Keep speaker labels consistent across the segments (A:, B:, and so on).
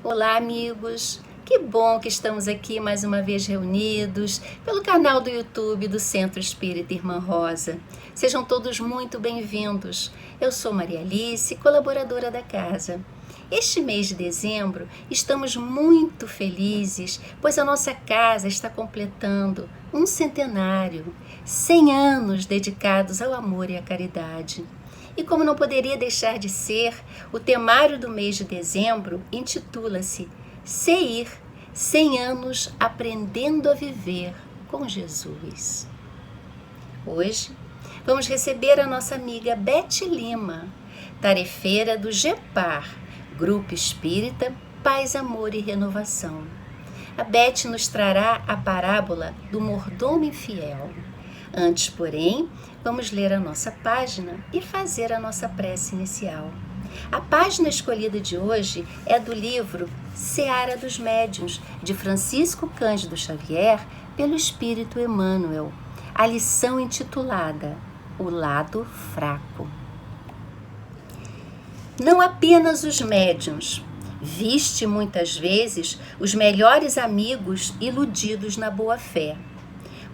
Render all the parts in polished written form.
A: Olá, amigos! Que bom que estamos aqui mais uma vez reunidos pelo canal do YouTube do Centro Espírita Irmã Rosa. Sejam todos muito bem-vindos. Eu sou Maria Alice, colaboradora da casa. Este mês de dezembro estamos muito felizes, pois a nossa casa está completando um centenário, 100 anos dedicados ao amor e à caridade. E como não poderia deixar de ser, o temário do mês de dezembro intitula-se CEIR, 100 anos aprendendo a viver com Jesus. Hoje vamos receber a nossa amiga Beth Lima, tarefeira do GEPAR, Grupo Espírita Paz, Amor e Renovação. A Beth nos trará a parábola do mordomo infiel. Antes, porém, vamos ler a nossa página e fazer a nossa prece inicial. A página escolhida de hoje é do livro Seara dos Médiuns, de Francisco Cândido Xavier, pelo Espírito Emmanuel. A lição intitulada O Lado Fraco. Não apenas os médiuns, viste muitas vezes os melhores amigos iludidos na boa-fé.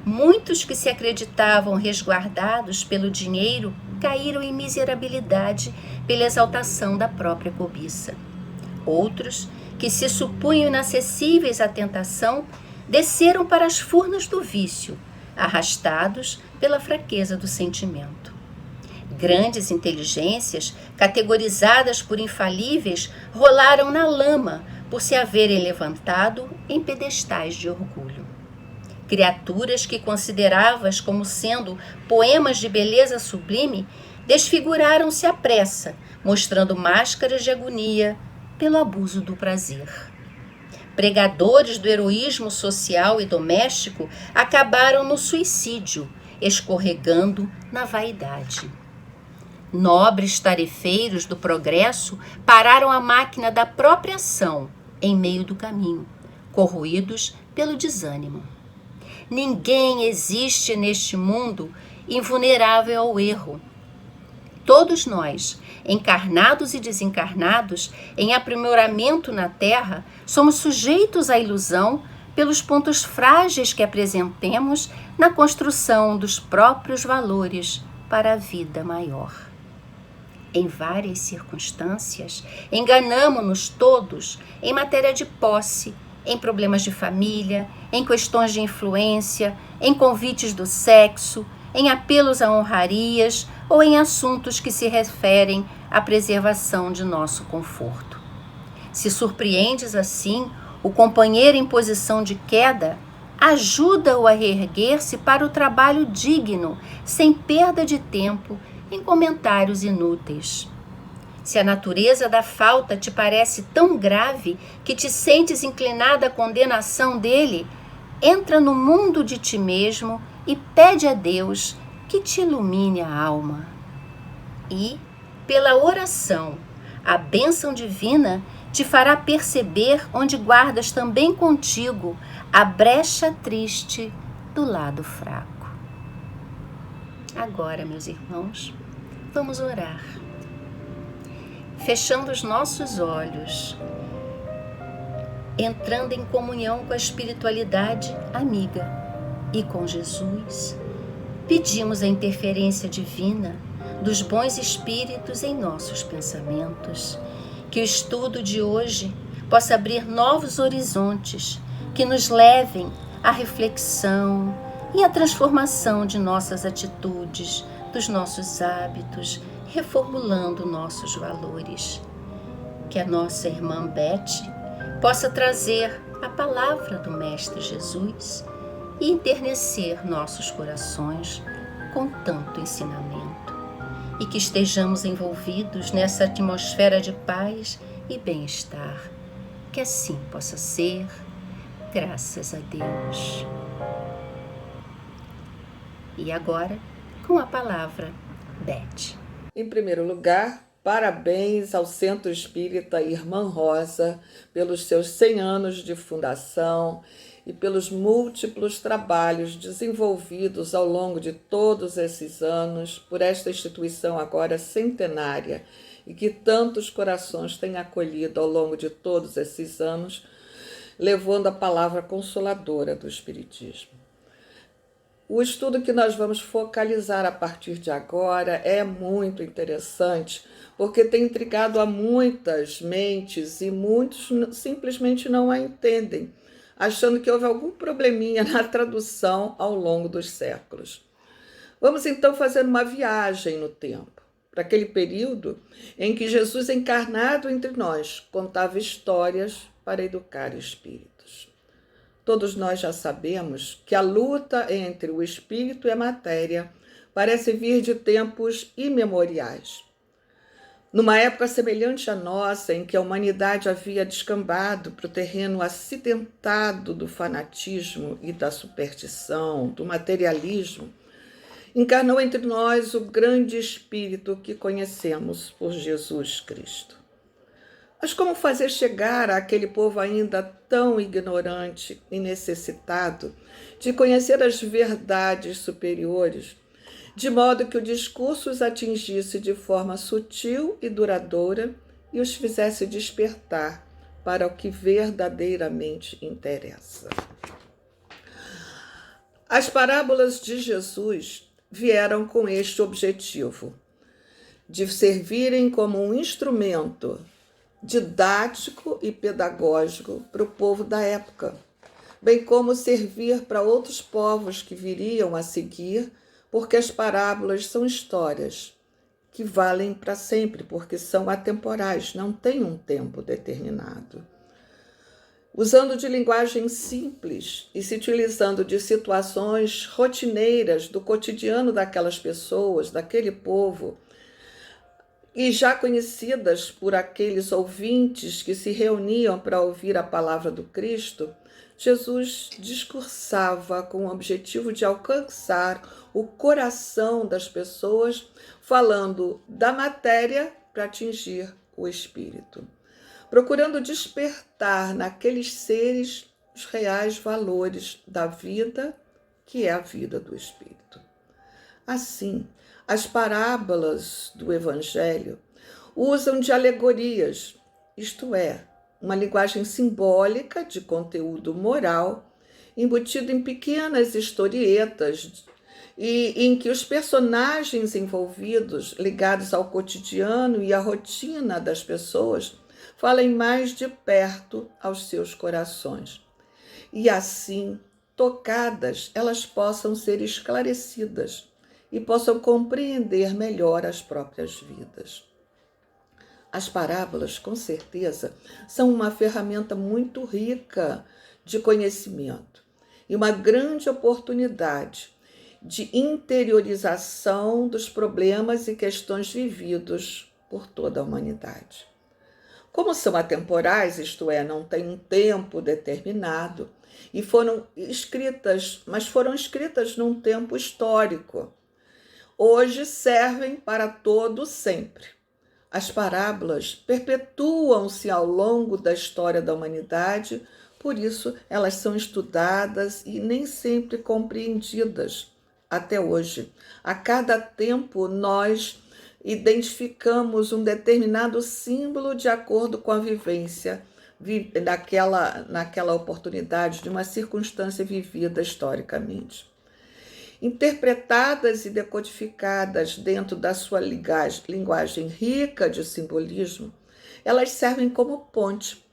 A: Muitos que se acreditavam resguardados pelo dinheiro caíram em miserabilidade pela exaltação da própria cobiça. Outros, que se supunham inacessíveis à tentação, desceram para as furnas do vício, arrastados pela fraqueza do sentimento. Grandes inteligências, categorizadas por infalíveis, rolaram na lama por se haverem levantado em pedestais de orgulho. Criaturas que consideravas como sendo poemas de beleza sublime, desfiguraram-se à pressa, mostrando máscaras de agonia pelo abuso do prazer. Pregadores do heroísmo social e doméstico acabaram no suicídio, escorregando na vaidade. Nobres tarefeiros do progresso pararam a máquina da própria ação em meio do caminho, corroídos pelo desânimo. Ninguém existe neste mundo invulnerável ao erro. Todos nós, encarnados e desencarnados, em aprimoramento na Terra, somos sujeitos à ilusão pelos pontos frágeis que apresentemos na construção dos próprios valores para a vida maior. Em várias circunstâncias, enganamo-nos todos em matéria de posse, em problemas de família, em questões de influência, em convites do sexo, em apelos a honrarias ou em assuntos que se referem à preservação de nosso conforto. Se surpreendes assim o companheiro em posição de queda, ajuda-o a reerguer-se para o trabalho digno, sem perda de tempo em comentários inúteis. Se a natureza da falta te parece tão grave que te sentes inclinada à condenação dele, entra no mundo de ti mesmo e pede a Deus que te ilumine a alma. E, pela oração, a bênção divina te fará perceber onde guardas também contigo a brecha triste do lado fraco. Agora, meus irmãos, vamos orar. Fechando os nossos olhos, entrando em comunhão com a espiritualidade amiga e com Jesus, pedimos a interferência divina dos bons espíritos em nossos pensamentos, que o estudo de hoje possa abrir novos horizontes, que nos levem à reflexão e à transformação de nossas atitudes, dos nossos hábitos, reformulando nossos valores. Que a nossa irmã Beth possa trazer a palavra do Mestre Jesus e enternecer nossos corações com tanto ensinamento. E que estejamos envolvidos nessa atmosfera de paz e bem-estar. Que assim possa ser, graças a Deus. E agora, com a palavra, Beth.
B: Em primeiro lugar, parabéns ao Centro Espírita Irmã Rosa pelos seus 100 anos de fundação e pelos múltiplos trabalhos desenvolvidos ao longo de todos esses anos por esta instituição agora centenária e que tantos corações têm acolhido ao longo de todos esses anos, levando a palavra consoladora do Espiritismo. O estudo que nós vamos focalizar a partir de agora é muito interessante, porque tem intrigado a muitas mentes e muitos simplesmente não a entendem, achando que houve algum probleminha na tradução ao longo dos séculos. Vamos então fazer uma viagem no tempo, para aquele período em que Jesus, encarnado entre nós, contava histórias para educar espíritos. Todos nós já sabemos que a luta entre o espírito e a matéria parece vir de tempos imemoriais. Numa época semelhante à nossa, em que a humanidade havia descambado para o terreno acidentado do fanatismo e da superstição, do materialismo, encarnou entre nós o grande Espírito que conhecemos por Jesus Cristo. Mas como fazer chegar àquele povo ainda tão ignorante e necessitado de conhecer as verdades superiores, de modo que o discurso os atingisse de forma sutil e duradoura e os fizesse despertar para o que verdadeiramente interessa? As parábolas de Jesus vieram com este objetivo, de servirem como um instrumento didático e pedagógico para o povo da época, bem como servir para outros povos que viriam a seguir, porque as parábolas são histórias que valem para sempre, porque são atemporais, não têm um tempo determinado. Usando de linguagem simples e se utilizando de situações rotineiras do cotidiano daquelas pessoas, daquele povo, e já conhecidas por aqueles ouvintes que se reuniam para ouvir a palavra do Cristo, Jesus discursava com o objetivo de alcançar o coração das pessoas, falando da matéria para atingir o espírito, procurando despertar naqueles seres os reais valores da vida, que é a vida do espírito. Assim, as parábolas do Evangelho usam de alegorias, isto é, uma linguagem simbólica de conteúdo moral, embutido em pequenas historietas, e em que os personagens envolvidos, ligados ao cotidiano e à rotina das pessoas, falem mais de perto aos seus corações. E assim, tocadas, elas possam ser esclarecidas e possam compreender melhor as próprias vidas. As parábolas, com certeza, são uma ferramenta muito rica de conhecimento e uma grande oportunidade de interiorização dos problemas e questões vividos por toda a humanidade. Como são atemporais, isto é, não têm um tempo determinado, e foram escritas num tempo histórico, hoje servem para todo sempre. As parábolas perpetuam-se ao longo da história da humanidade, por isso elas são estudadas e nem sempre compreendidas até hoje. A cada tempo nós identificamos um determinado símbolo de acordo com a vivência naquela oportunidade, de uma circunstância vivida historicamente. Interpretadas e decodificadas dentro da sua linguagem rica de simbolismo, elas servem como ponte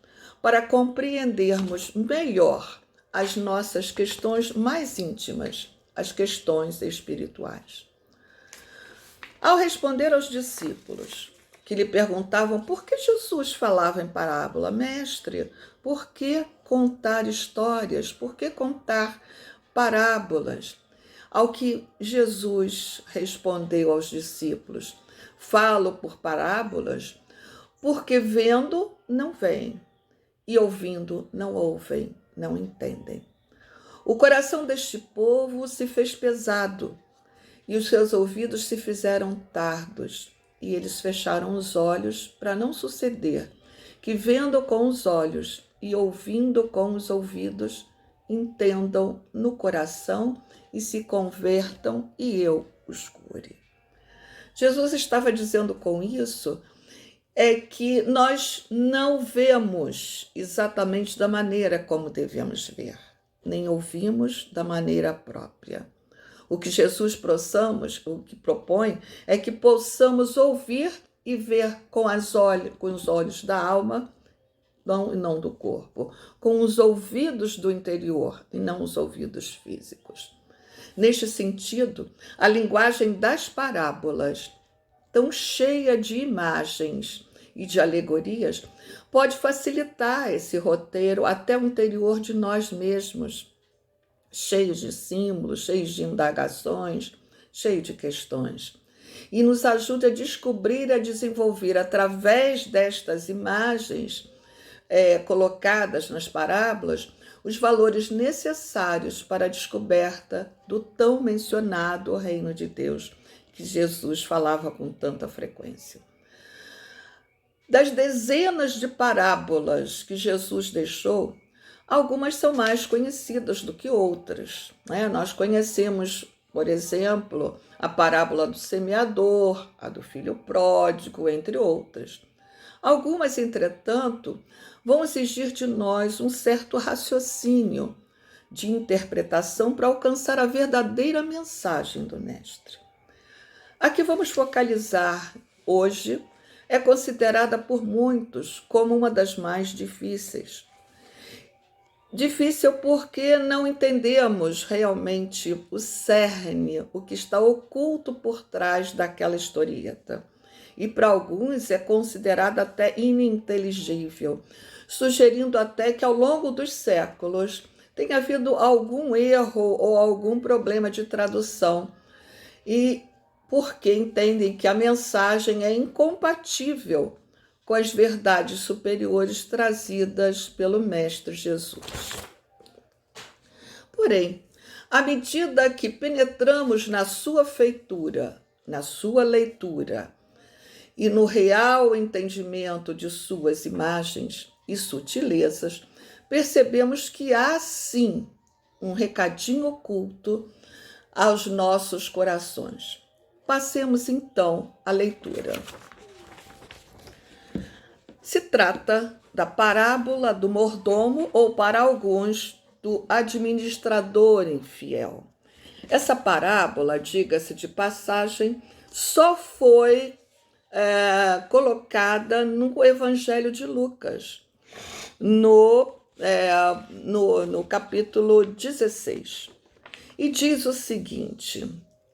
B: para compreendermos melhor as nossas questões mais íntimas, as questões espirituais. Ao responder aos discípulos, que lhe perguntavam por que Jesus falava em parábola, mestre, por que contar histórias, por que contar parábolas? Ao que Jesus respondeu aos discípulos, falo por parábolas, porque vendo não veem, e ouvindo não ouvem, não entendem. O coração deste povo se fez pesado, e os seus ouvidos se fizeram tardos, e eles fecharam os olhos para não suceder que, vendo com os olhos e ouvindo com os ouvidos, entendam no coração e se convertam e eu os cure. Jesus estava dizendo com isso que nós não vemos exatamente da maneira como devemos ver, nem ouvimos da maneira própria. O que Jesus o que propõe é que possamos ouvir e ver com os olhos da alma, não do corpo, com os ouvidos do interior e não os ouvidos físicos. Neste sentido, a linguagem das parábolas, tão cheia de imagens e de alegorias, pode facilitar esse roteiro até o interior de nós mesmos, cheios de símbolos, cheios de indagações, cheios de questões. E nos ajuda a descobrir e a desenvolver, através destas imagens colocadas nas parábolas, os valores necessários para a descoberta do tão mencionado reino de Deus, que Jesus falava com tanta frequência. Das dezenas de parábolas que Jesus deixou, algumas são mais conhecidas do que outras, né? Nós conhecemos, por exemplo, a parábola do semeador, a do filho pródigo, entre outras. Algumas, entretanto, vão exigir de nós um certo raciocínio de interpretação para alcançar a verdadeira mensagem do Mestre. A que vamos focalizar hoje é considerada por muitos como uma das mais difíceis. Difícil porque não entendemos realmente o cerne, o que está oculto por trás daquela historieta. E para alguns é considerada até ininteligível, sugerindo até que ao longo dos séculos tenha havido algum erro ou algum problema de tradução, e porque entendem que a mensagem é incompatível com as verdades superiores trazidas pelo Mestre Jesus. Porém, à medida que penetramos na sua feitura, na sua leitura e no real entendimento de suas imagens e sutilezas, percebemos que há sim um recadinho oculto aos nossos corações. Passemos então à leitura. Se trata da parábola do mordomo, ou para alguns, do administrador infiel. Essa parábola, diga-se de passagem, só foi colocada no Evangelho de Lucas, no capítulo 16. E diz o seguinte: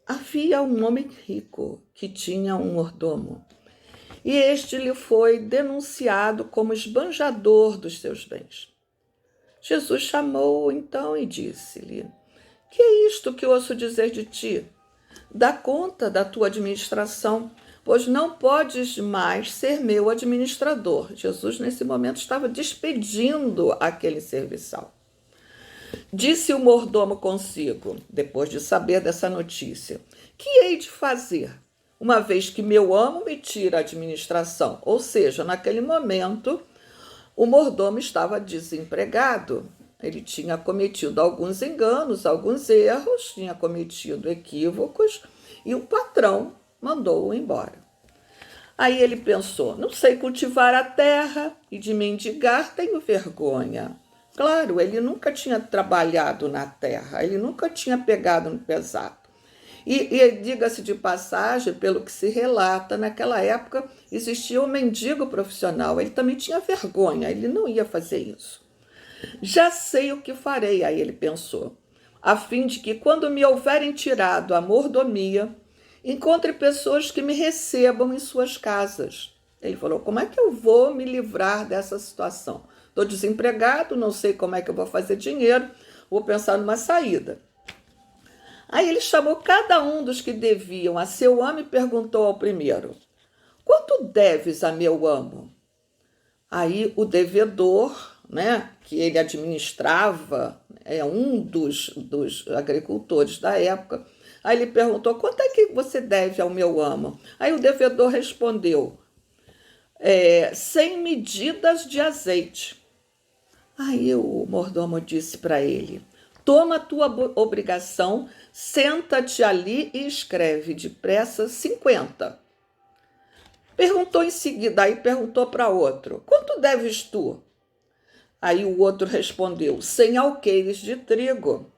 B: havia um homem rico que tinha um mordomo, e este lhe foi denunciado como esbanjador dos seus bens. Jesus chamou-o então e disse-lhe: que é isto que ouço dizer de ti? Dá conta da tua administração, pois não podes mais ser meu administrador. Jesus, nesse momento, estava despedindo aquele serviçal. Disse o mordomo consigo, depois de saber dessa notícia: que hei de fazer, uma vez que meu amo me tira a administração? Ou seja, naquele momento, o mordomo estava desempregado. Ele tinha cometido alguns enganos, alguns erros, tinha cometido equívocos, e o patrão mandou-o embora. Aí ele pensou: não sei cultivar a terra e de mendigar tenho vergonha. Claro, ele nunca tinha trabalhado na terra, ele nunca tinha pegado no pesado. E diga-se de passagem, pelo que se relata, naquela época existia um mendigo profissional, ele também tinha vergonha, ele não ia fazer isso. Já sei o que farei, aí ele pensou, a fim de que quando me houverem tirado a mordomia, encontre pessoas que me recebam em suas casas. Ele falou: como é que eu vou me livrar dessa situação? Estou desempregado, não sei como é que eu vou fazer dinheiro, vou pensar numa saída. Aí ele chamou cada um dos que deviam a seu amo e perguntou ao primeiro: quanto deves a meu amo? Aí o devedor, que ele administrava, um dos agricultores da época, aí ele perguntou: quanto é que você deve ao meu amo? Aí o devedor respondeu: 100 medidas de azeite. Aí o mordomo disse para ele: toma a tua obrigação, senta-te ali e escreve depressa 50. Perguntou em seguida, aí perguntou para outro: quanto deves tu? Aí o outro respondeu: 100 alqueires de trigo.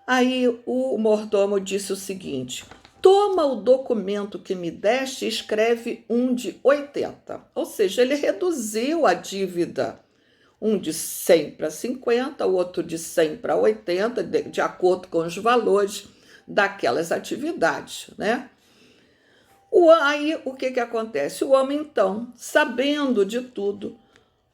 B: Aí o mordomo disse o seguinte: toma o documento que me deste e escreve um de 80. Ou seja, ele reduziu a dívida. Um de 100 para 50, o outro de 100 para 80, de acordo com os valores daquelas atividades, né? Aí o que acontece? O homem, então, sabendo de tudo,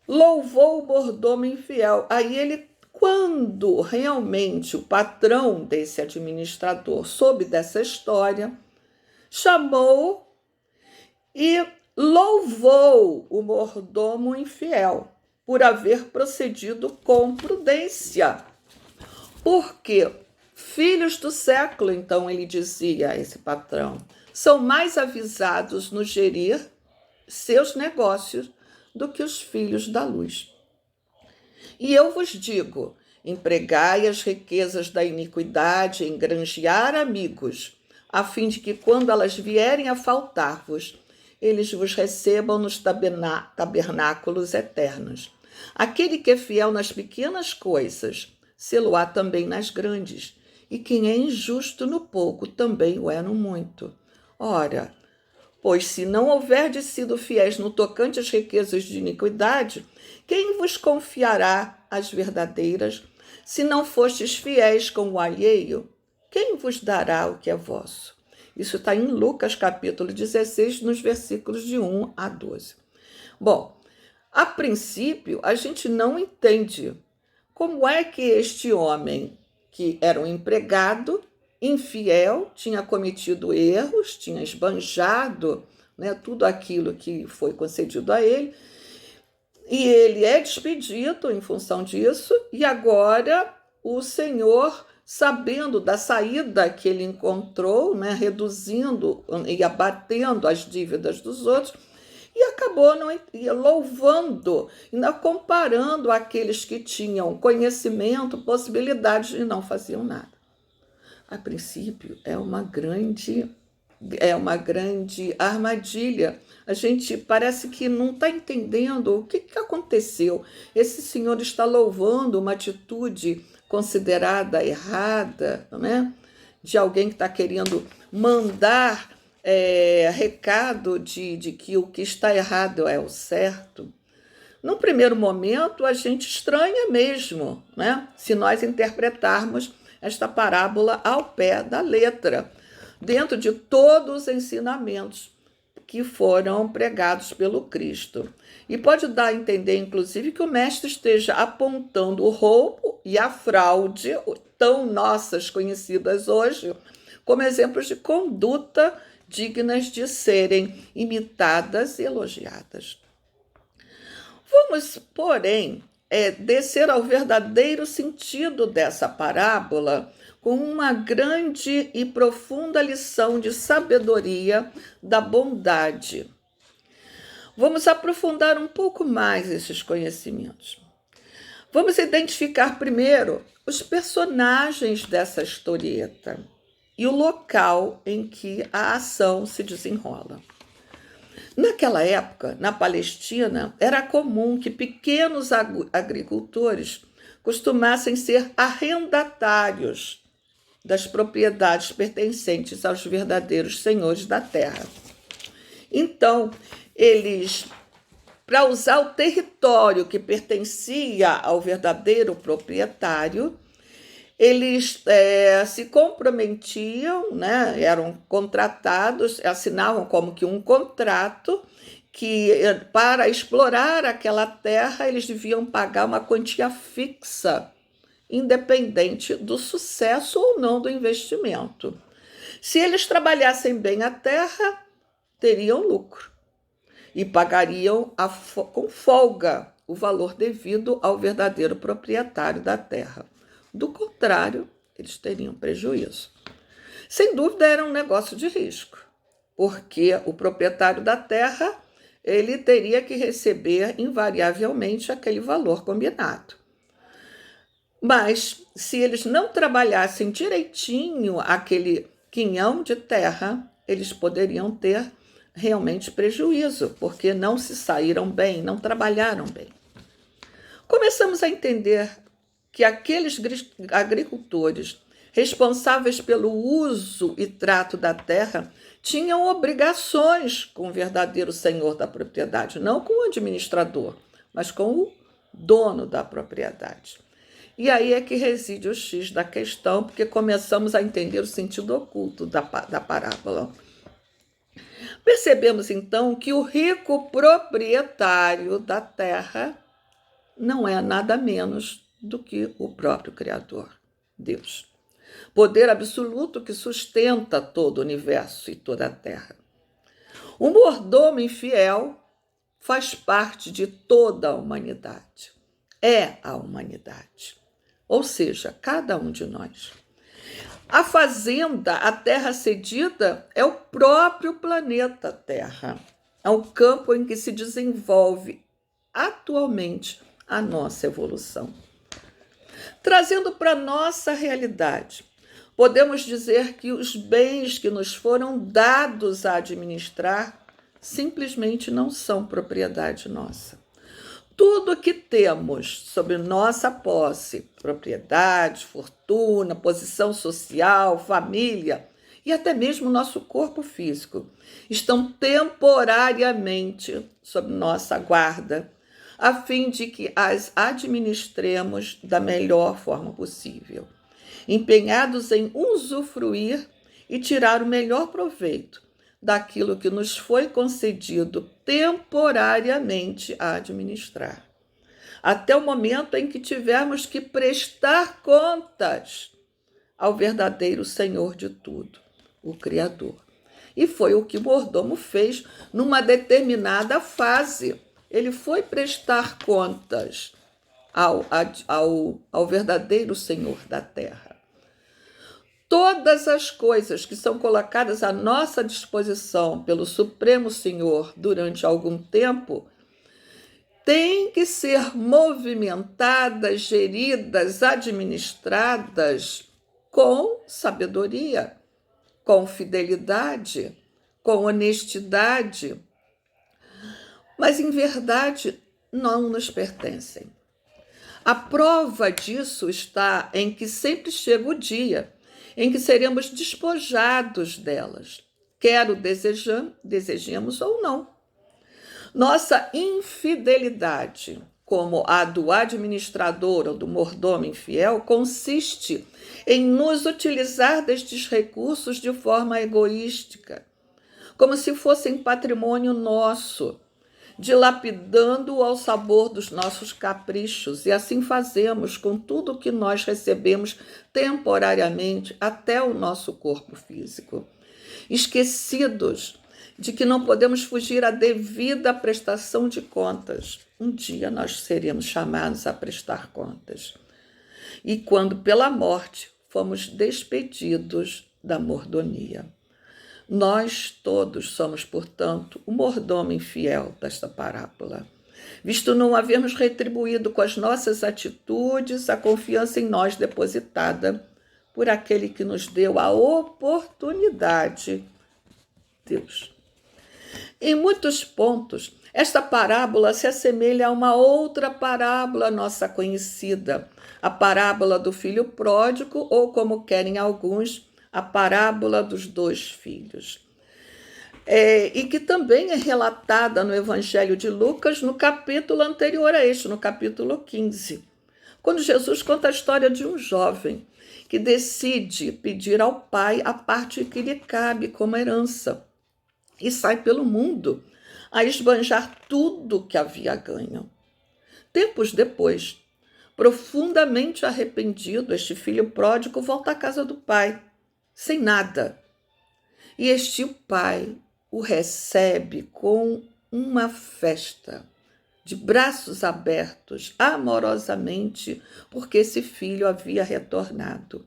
B: louvou o mordomo infiel. Aí ele, quando realmente o patrão desse administrador soube dessa história, chamou e louvou o mordomo infiel por haver procedido com prudência. Porque filhos do século, então ele dizia a esse patrão, são mais avisados no gerir seus negócios do que os filhos da luz. E eu vos digo, empregai as riquezas da iniquidade em granjear amigos, a fim de que quando elas vierem a faltar-vos, eles vos recebam nos tabernáculos eternos. Aquele que é fiel nas pequenas coisas, sê-lo-á também nas grandes, e quem é injusto no pouco, também o é no muito. Ora, pois se não houverdes sido fiéis no tocante às riquezas de iniquidade, quem vos confiará as verdadeiras? Se não fostes fiéis com o alheio, quem vos dará o que é vosso? Isso está em Lucas capítulo 16, nos versículos de 1 a 12. Bom, a princípio, a gente não entende como é que este homem, que era um empregado, infiel, tinha cometido erros, tinha esbanjado, né, tudo aquilo que foi concedido a ele, e ele é despedido em função disso, e agora o Senhor, sabendo da saída que ele encontrou, né, reduzindo e abatendo as dívidas dos outros, e acabou louvando, ainda comparando aqueles que tinham conhecimento, possibilidades e não faziam nada. A princípio, é uma grande armadilha. A gente parece que não está entendendo o que aconteceu. Esse senhor está louvando uma atitude considerada errada, né? De alguém que está querendo mandar recado de que o que está errado é o certo. Num primeiro momento, a gente estranha mesmo, né? Se nós interpretarmos esta parábola ao pé da letra, dentro de todos os ensinamentos que foram pregados pelo Cristo. E pode dar a entender, inclusive, que o mestre esteja apontando o roubo e a fraude, tão nossas conhecidas hoje, como exemplos de conduta dignas de serem imitadas e elogiadas. Vamos, porém, descer ao verdadeiro sentido dessa parábola com uma grande e profunda lição de sabedoria da bondade. Vamos aprofundar um pouco mais esses conhecimentos. Vamos identificar primeiro os personagens dessa historieta e o local em que a ação se desenrola. Naquela época, na Palestina, era comum que pequenos agricultores costumassem ser arrendatários das propriedades pertencentes aos verdadeiros senhores da terra. Então, eles, para usar o território que pertencia ao verdadeiro proprietário, eles se comprometiam, né, eram contratados, assinavam como que um contrato que para explorar aquela terra eles deviam pagar uma quantia fixa, independente do sucesso ou não do investimento. Se eles trabalhassem bem a terra, teriam lucro e pagariam com folga o valor devido ao verdadeiro proprietário da terra. Do contrário, eles teriam prejuízo. Sem dúvida, era um negócio de risco, porque o proprietário da terra ele teria que receber invariavelmente aquele valor combinado. Mas se eles não trabalhassem direitinho aquele quinhão de terra, eles poderiam ter realmente prejuízo, porque não se saíram bem, não trabalharam bem. Começamos a entender que aqueles agricultores responsáveis pelo uso e trato da terra tinham obrigações com o verdadeiro senhor da propriedade, não com o administrador, mas com o dono da propriedade. E aí é que reside o X da questão, porque começamos a entender o sentido oculto da parábola. Percebemos então que o rico proprietário da terra não é nada menos do que o próprio Criador, Deus. Poder absoluto que sustenta todo o universo e toda a terra. O mordomo infiel faz parte de toda a humanidade. É a humanidade. Ou seja, cada um de nós. A fazenda, a terra cedida, é o próprio planeta Terra. É o campo em que se desenvolve atualmente a nossa evolução. Trazendo para a nossa realidade, podemos dizer que os bens que nos foram dados a administrar simplesmente não são propriedade nossa. Tudo que temos sobre nossa posse, propriedade, fortuna, posição social, família e até mesmo nosso corpo físico, estão temporariamente sob nossa guarda, a fim de que as administremos da melhor forma possível, empenhados em usufruir e tirar o melhor proveito daquilo que nos foi concedido temporariamente a administrar, até o momento em que tivermos que prestar contas ao verdadeiro Senhor de tudo, o Criador. E foi o que o mordomo fez numa determinada fase. Ele foi prestar contas ao verdadeiro Senhor da terra. Todas as coisas que são colocadas à nossa disposição pelo Supremo Senhor durante algum tempo têm que ser movimentadas, geridas, administradas com sabedoria, com fidelidade, com honestidade. Mas, em verdade, não nos pertencem. A prova disso está em que sempre chega o dia em que seremos despojados delas, quer o desejemos ou não. Nossa infidelidade, como a do administrador ou do mordomo infiel, consiste em nos utilizar destes recursos de forma egoística, como se fossem patrimônio nosso, dilapidando-o ao sabor dos nossos caprichos, e assim fazemos com tudo o que nós recebemos temporariamente até o nosso corpo físico, esquecidos de que não podemos fugir à devida prestação de contas. Um dia nós seremos chamados a prestar contas. E quando pela morte fomos despedidos da mordomia. Nós todos somos, portanto, o mordomo infiel desta parábola, visto não havermos retribuído com as nossas atitudes a confiança em nós depositada por aquele que nos deu a oportunidade, Deus. Em muitos pontos, esta parábola se assemelha a uma outra parábola nossa conhecida, a parábola do filho pródigo, ou como querem alguns, a parábola dos 2 filhos. E que também é relatada no Evangelho de Lucas, no capítulo anterior a este, no capítulo 15, quando Jesus conta a história de um jovem que decide pedir ao pai a parte que lhe cabe como herança e sai pelo mundo a esbanjar tudo que havia ganho. Tempos depois, profundamente arrependido, este filho pródigo volta à casa do pai, sem nada. E este pai o recebe com uma festa, de braços abertos, amorosamente, porque esse filho havia retornado.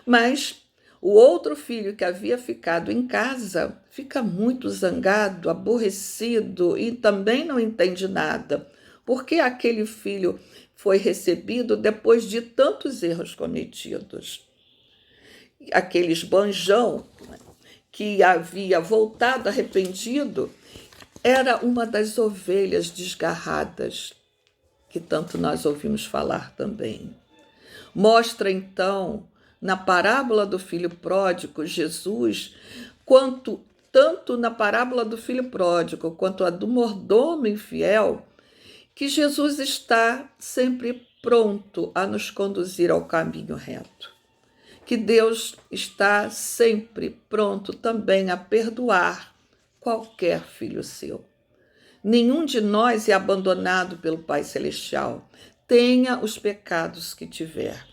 B: Mas O outro filho que havia ficado em casa fica muito zangado, aborrecido e também não entende nada, porque aquele filho foi recebido depois de tantos erros cometidos. Aquele esbanjão que havia voltado arrependido era uma das ovelhas desgarradas, que tanto nós ouvimos falar também. Mostra então, na parábola do filho pródigo, Jesus, tanto na parábola do filho pródigo quanto a do mordomo infiel, que Jesus está sempre pronto a nos conduzir ao caminho reto. Que Deus está sempre pronto também a perdoar qualquer filho seu. Nenhum de nós é abandonado pelo Pai Celestial. Tenha os pecados que tiver.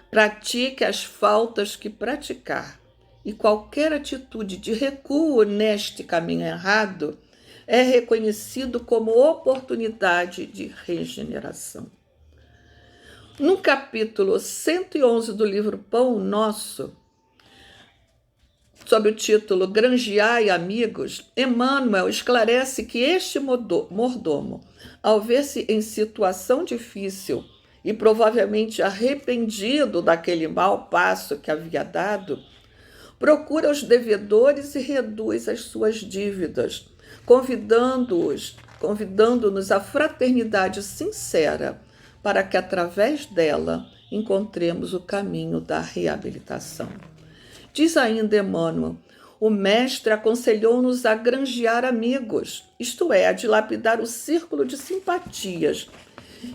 B: Pratique as faltas que praticar. E qualquer atitude de recuo neste caminho errado é reconhecido como oportunidade de regeneração. No capítulo 111 do livro Pão Nosso, sob o título Granjeai Amigos, Emmanuel esclarece que este mordomo, ao ver-se em situação difícil e provavelmente arrependido daquele mau passo que havia dado, procura os devedores e reduz as suas dívidas, convidando-nos à fraternidade sincera, para que através dela encontremos o caminho da reabilitação. Diz ainda Emmanuel, o mestre aconselhou-nos a granjear amigos, isto é, a dilapidar o círculo de simpatias,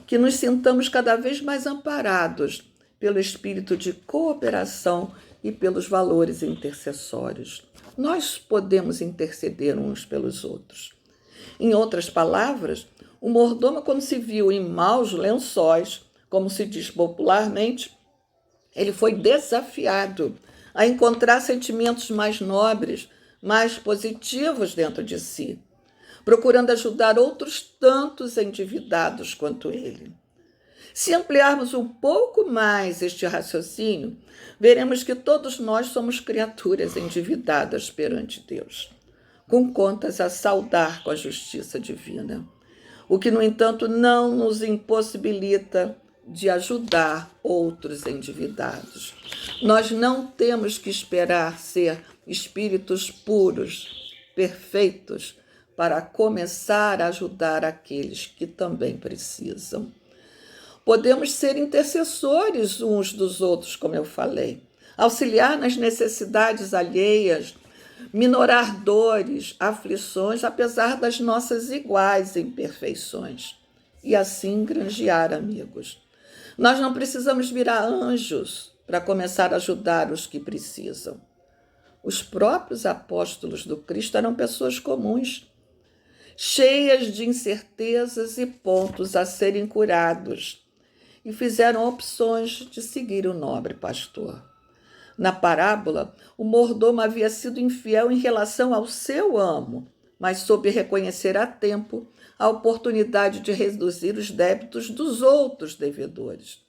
B: que nos sintamos cada vez mais amparados pelo espírito de cooperação e pelos valores intercessórios. Nós podemos interceder uns pelos outros. Em outras palavras, o mordomo, quando se viu em maus lençóis, como se diz popularmente, ele foi desafiado a encontrar sentimentos mais nobres, mais positivos dentro de si, procurando ajudar outros tantos endividados quanto ele. Se ampliarmos um pouco mais este raciocínio, veremos que todos nós somos criaturas endividadas perante Deus, com contas a saldar com a justiça divina, o que, no entanto, não nos impossibilita de ajudar outros endividados. Nós não temos que esperar ser espíritos puros, perfeitos, para começar a ajudar aqueles que também precisam. Podemos ser intercessores uns dos outros, como eu falei, auxiliar nas necessidades alheias, minorar dores, aflições, apesar das nossas iguais imperfeições, e assim granjear amigos. Nós não precisamos virar anjos para começar a ajudar os que precisam. Os próprios apóstolos do Cristo eram pessoas comuns, cheias de incertezas e pontos a serem curados, e fizeram opções de seguir o nobre pastor. Na parábola, o mordomo havia sido infiel em relação ao seu amo, mas soube reconhecer a tempo a oportunidade de reduzir os débitos dos outros devedores.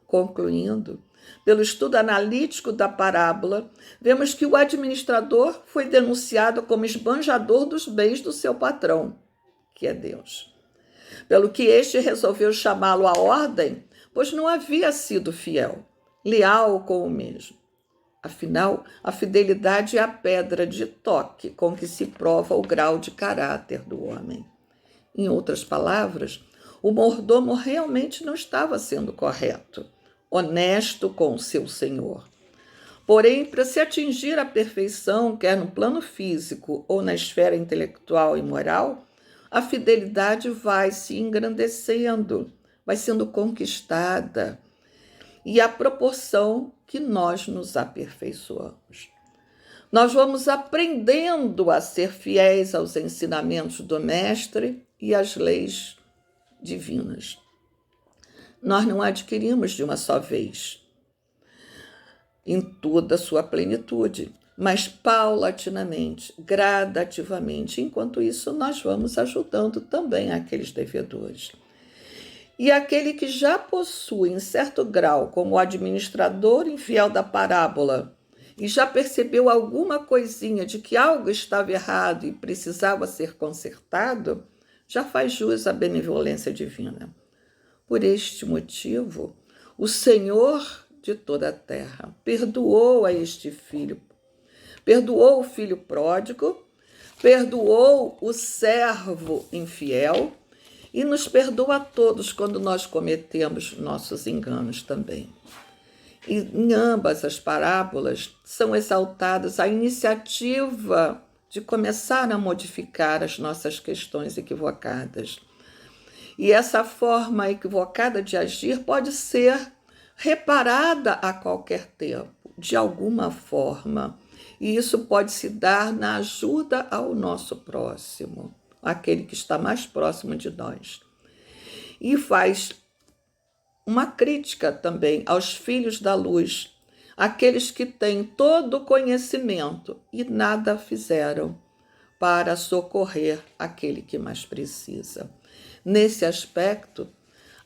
B: Concluindo, pelo estudo analítico da parábola, vemos que o administrador foi denunciado como esbanjador dos bens do seu patrão, que é Deus. Pelo que este resolveu chamá-lo à ordem, pois não havia sido fiel, leal com o mesmo. Afinal, a fidelidade é a pedra de toque com que se prova o grau de caráter do homem. Em outras palavras, o mordomo realmente não estava sendo correto, honesto com o seu senhor. Porém, para se atingir a perfeição, quer no plano físico ou na esfera intelectual e moral, a fidelidade vai se engrandecendo, vai sendo conquistada, e à proporção que nós nos aperfeiçoamos. Nós vamos aprendendo a ser fiéis aos ensinamentos do Mestre e às leis divinas. Nós não adquirimos de uma só vez, em toda a sua plenitude, mas paulatinamente, gradativamente. Enquanto isso, nós vamos ajudando também aqueles devedores. E aquele que já possui, em certo grau, como administrador infiel da parábola, e já percebeu alguma coisinha de que algo estava errado e precisava ser consertado, já faz jus à benevolência divina. Por este motivo, o Senhor de toda a terra perdoou a este filho, perdoou o filho pródigo, perdoou o servo infiel e nos perdoa a todos quando nós cometemos nossos enganos também. E em ambas as parábolas são exaltadas a iniciativa de começar a modificar as nossas questões equivocadas. E essa forma equivocada de agir pode ser reparada a qualquer tempo, de alguma forma. E isso pode se dar na ajuda ao nosso próximo, aquele que está mais próximo de nós. E faz uma crítica também aos filhos da luz, aqueles que têm todo o conhecimento e nada fizeram para socorrer aquele que mais precisa. Nesse aspecto,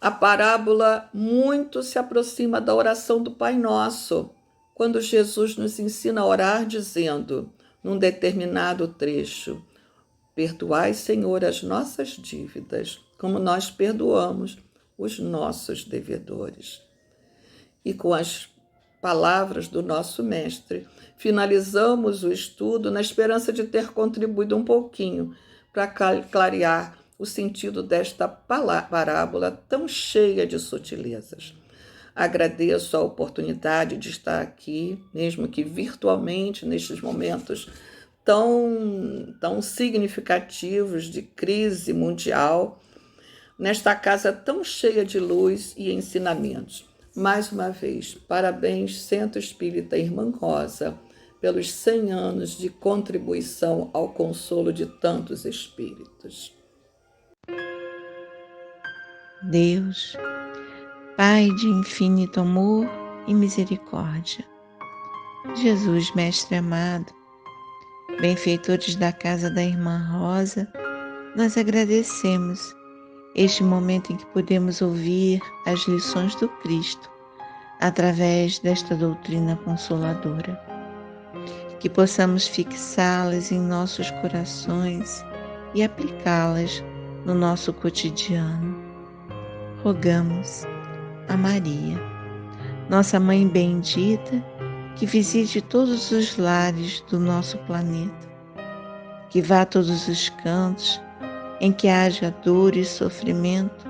B: a parábola muito se aproxima da oração do Pai Nosso, quando Jesus nos ensina a orar dizendo, num determinado trecho, perdoai, Senhor, as nossas dívidas, como nós perdoamos os nossos devedores. E com as palavras do nosso mestre, finalizamos o estudo na esperança de ter contribuído um pouquinho para clarear o sentido desta parábola tão cheia de sutilezas. Agradeço a oportunidade de estar aqui, mesmo que virtualmente, nestes momentos tão significativos de crise mundial, nesta casa tão cheia de luz e ensinamentos. Mais uma vez, parabéns, Centro Espírita Irmã Rosa, pelos 100 anos de contribuição ao consolo de tantos espíritos.
C: Deus, Pai de infinito amor e misericórdia, Jesus, Mestre amado, benfeitores da casa da Irmã Rosa, nós agradecemos este momento em que podemos ouvir as lições do Cristo através desta doutrina consoladora. Que possamos fixá-las em nossos corações e aplicá-las no nosso cotidiano. Rogamos a Maria, nossa Mãe bendita, que visite todos os lares do nosso planeta, que vá a todos os cantos em que haja dor e sofrimento,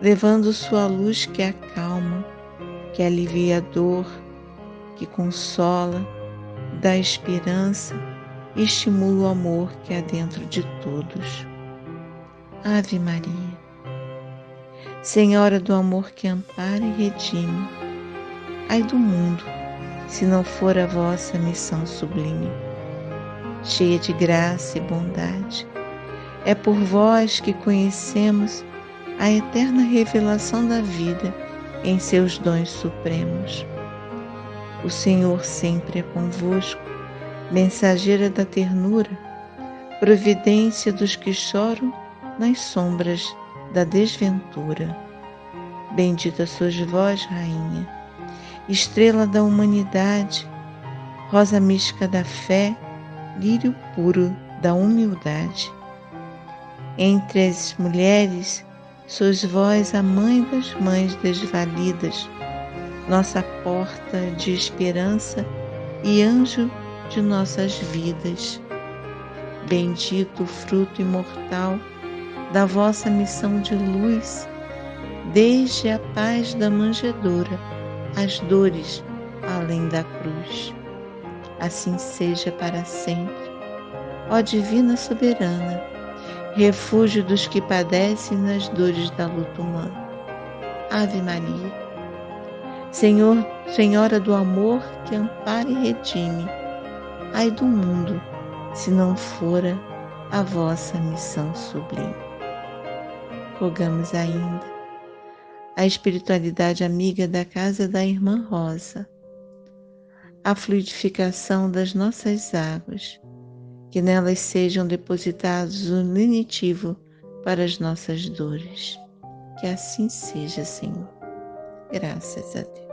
C: levando sua luz que acalma, que alivia a dor, que consola, dá esperança e estimula o amor que há dentro de todos. Ave Maria, Senhora do amor que ampara e redime, ai do mundo, se não for a vossa missão sublime. Cheia de graça e bondade, é por vós que conhecemos a eterna revelação da vida em seus dons supremos. O Senhor sempre é convosco, mensageira da ternura, providência dos que choram nas sombras da desventura. Bendita sois vós, Rainha, estrela da humanidade, rosa mística da fé, lírio puro da humildade. Entre as mulheres, sois vós a mãe das mães desvalidas, nossa porta de esperança e anjo de nossas vidas. Bendito o fruto imortal da vossa missão de luz, desde a paz da manjedoura às dores além da cruz. Assim seja para sempre, ó Divina Soberana, refúgio dos que padecem nas dores da luta humana. Ave Maria, Senhora do amor que ampara e redime, ai do mundo, se não fora a vossa missão sublime. Rogamos ainda a espiritualidade amiga da casa da Irmã Rosa, a fluidificação das nossas águas, que nelas sejam depositados o lenitivo para as nossas dores. Que assim seja, Senhor. Graças a Deus.